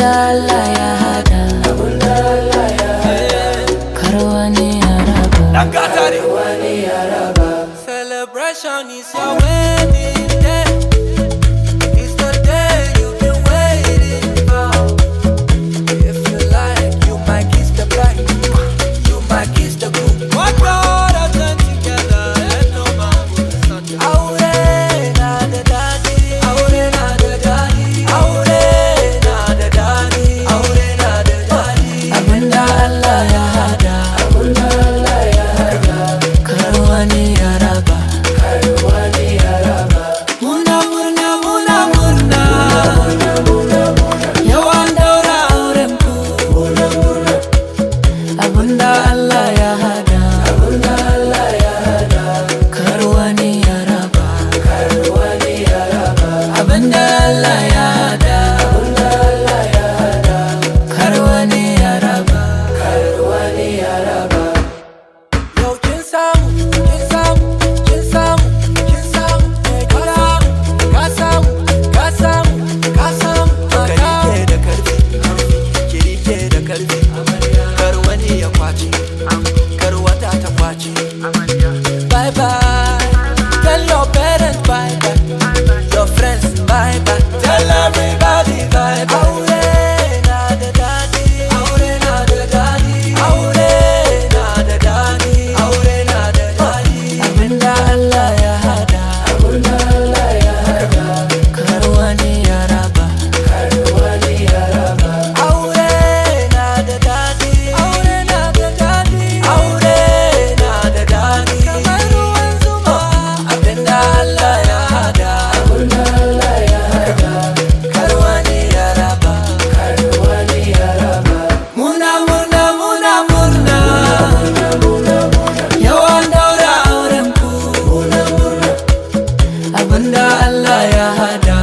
abunda Allah ya hada, kar wani ya raba. Celebration is your wedding day. It's the day you've been waiting for. If you like, you might kiss the bride, you might kiss the groom. What God has done together, let no man put asunder. Aure na da dadi, aure na da dadi, aure na da dadi, aure na da dadi. Abunda Allah ya hada, kar wani ya raba. Muna murna, muna murna, yawan daura auren ku. Abunda Allah ya hada, kar wani ya raba. Abunda Allah ya hada, kar wani ya raba. Yau kin samu, kin samu, kin samu, kin samu. Ka samu, ka samu, ka samu, ka samu. Ka rike da karfi, ki rike da karfi. Kar wani ya kwace, kar wata ta kwace. Bye bye, tell your parents bye bye, your friends bye bye. Tell everybody bye bye. Aure na da dadi, aure na da dadi, aure na da dadi, aure na da dadi. Abunda Allah ya hada, kar wani ya raba. Aure na da dadi, aure na da dadi, aure na da dadi. Kamar ruwan zuma, abinda Allah ya hada, kar wani ya raba. Muna murna, muna murna, yawan daura auren ku. Abunda Allah ya hada,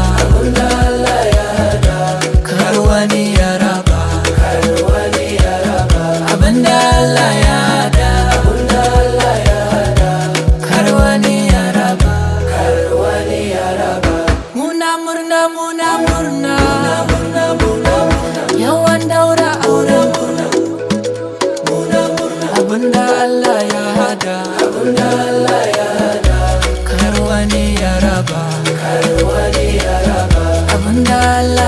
kar wani ya raba. Abunda Allah ya hada, kar wani ya raba. Muna murna, muna murna, Yawan daura auren ku. Abunda Allah ya hada, kar wani ya raba. Abunda Allah